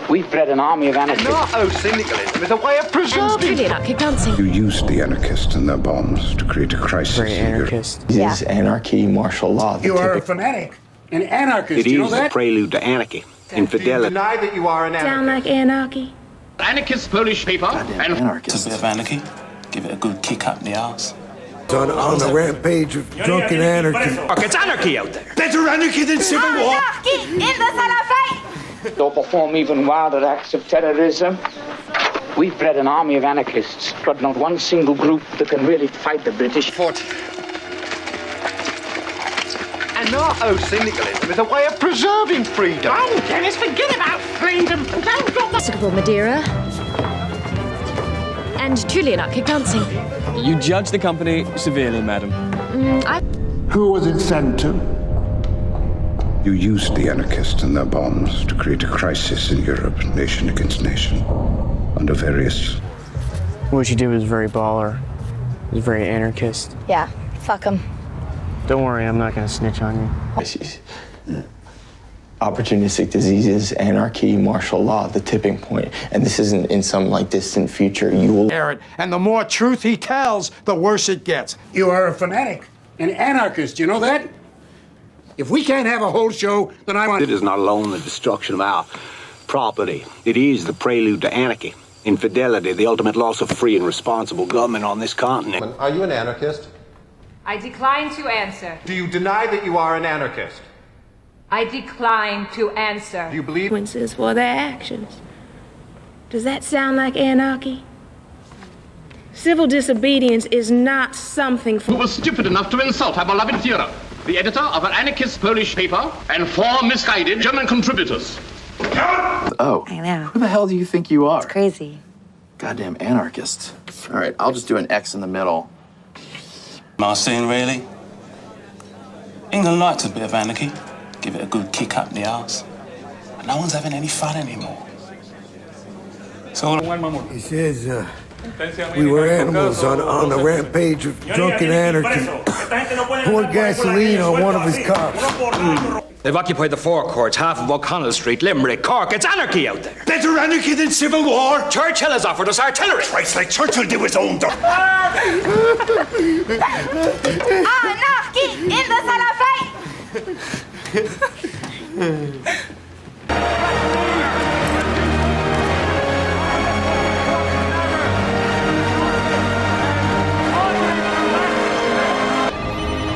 We've bred an army of anarchists. Anarcho-syndicalism is a way of preserving... You used the anarchists and their bombs to create a crisis. Very anarchist. This is anarchy, martial law. You are a fanatic, an anarchist, you know that? It is the prelude to anarchy. Infidelity. Do you deny that you are an anarchist? Sound like anarchy? Anarchist Polish paper and It's a bit of anarchy. Give it a good kick up the arse. On a rampage of drunken anarchy. It's anarchy out there. Better anarchy than civil war. Anarchy in the salafate! They'll perform even wilder acts of terrorism. We've bred an army of anarchists, but not one single group that can really fight the British. Anarcho-syndicalism is a way of preserving freedom. Oh, Dennis, forget about freedom. Don't drop the... Madeira. And truly anarchic dancing. You judge the company severely, madam. Who was it sent to? You used the anarchists and their bombs to create a crisis in Europe, nation against nation, under various... What you did was very baller. It was very anarchist. Yeah, fuck them. Don't worry, I'm not gonna snitch on you. Opportunistic diseases, anarchy, martial law, the tipping point. And this isn't in some like distant future. You will... And the more truth he tells, the worse it gets. You are a fanatic, an anarchist, you know that? If we can't have a whole show, then I want... It is not alone the destruction of our property. It is the prelude to anarchy. Infidelity, the ultimate loss of free and responsible government on this continent. Are you an anarchist? I decline to answer. Do you deny that you are an anarchist? I decline to answer. Do you believe... Consequences for their actions. Does that sound like anarchy? Civil disobedience is not something for... Who was stupid enough to insult our beloved Führer, the editor of an anarchist Polish paper, and 4 misguided German contributors. Oh. I know. Who the hell do you think you are? It's crazy. Goddamn anarchist. All right, I'll just do an X in the middle. Marcin, really? England likes a bit of anarchy. Give it a good kick up the arse. But no one's having any fun anymore. So He says, we were animals on a rampage of drunken anarchy. Poured gasoline on one of his cops. They've occupied the forecourts, half of O'Connell Street, Limerick, Cork. It's anarchy out there. better anarchy than civil war. Churchill has offered us artillery. Christ, like Churchill do his own dirt. Anarchy in the salafate!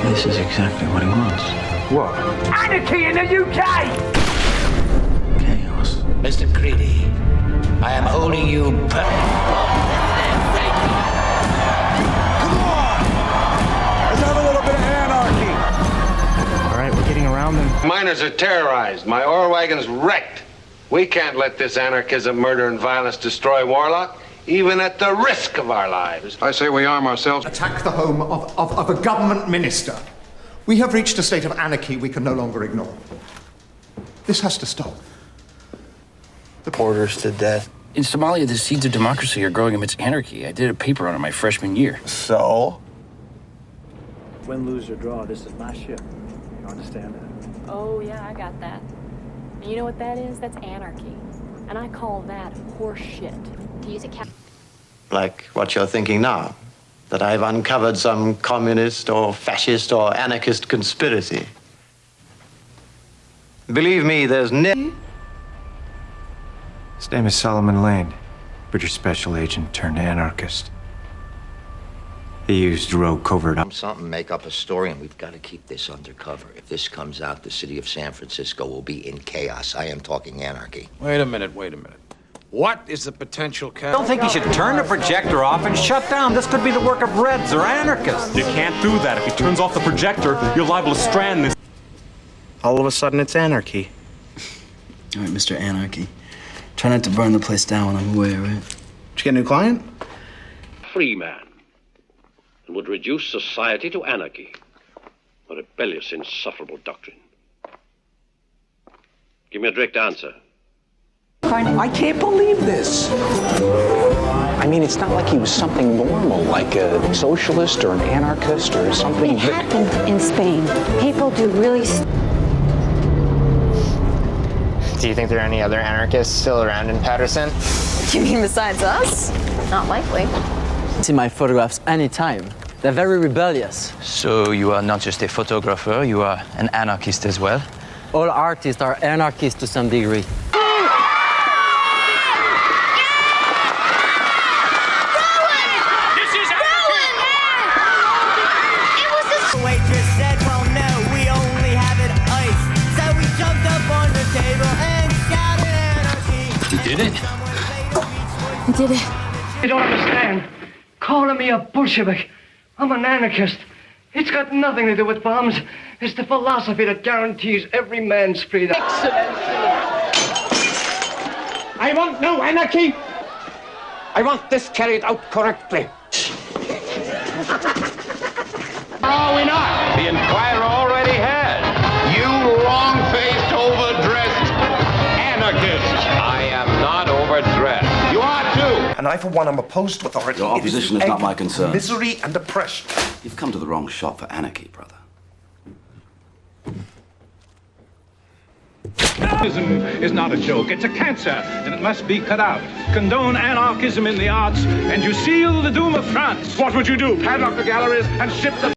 This is exactly what he wants. What? Anarchy in the UK! Chaos. Mr. Creedy, I am holding you... Come on! Let's have a little bit of anarchy. All right, we're getting around them. Miners are terrorized. My ore wagon's wrecked. We can't let this anarchism, murder, and violence destroy Warlock, even at the risk of our lives. I say we arm ourselves. Attack the home of a government minister. We have reached a state of anarchy we can no longer ignore. This has to stop. Orders to death. In Somalia, the seeds of democracy are growing amidst anarchy. I did a paper on it my freshman year. So? Win, lose, or draw, this is my ship. You understand that? Oh, yeah, I got that. And you know what that is? That's anarchy. And I call that horse shit. To use a Like what you're thinking now? That I've uncovered some communist or fascist or anarchist conspiracy. Believe me, there's His name is Solomon Lane, British special agent turned anarchist. He used rogue covert. Something, make up a story, and we've got to keep this undercover. If this comes out, the city of San Francisco will be in chaos. I am talking anarchy. Wait a minute. What is the potential I don't think you should turn the projector off and shut down. This could be the work of Reds or anarchists. You can't do that. If he turns off the projector, you're liable to strand this. All of a sudden, it's anarchy. All right, Mr. Anarchy. Try not to burn the place down when I'm away, all right? Did you get a new client? Free man. And would reduce society to anarchy. A rebellious, insufferable doctrine. Give me a direct answer. I can't believe this. I mean, it's not like he was something normal, like a socialist or an anarchist or something. It happened in Spain. People do really... Do you think there are any other anarchists still around in Patterson? You mean besides us? Not likely. See my photographs anytime. They're very rebellious. So you are not just a photographer, you are an anarchist as well? All artists are anarchists to some degree. Waitress said, well, no, we only have it iced. So we jumped up on the table and shouted anarchy. You did it? I did it. You don't understand. Calling me a Bolshevik. I'm an anarchist. It's got nothing to do with bombs. It's the philosophy that guarantees every man's freedom. I want no anarchy. I want this carried out correctly. Are we not? The Inquirer already has. You long-faced, overdressed anarchist. I am not overdressed. You are too. And I, for one, am opposed to authority. Your opposition is not my concern. Misery and oppression. You've come to the wrong shop for anarchy, brother. Anarchism is not a joke. It's a cancer, and it must be cut out. Condone anarchism in the arts, and you seal the doom of France. What would you do? Padlock the galleries and ship the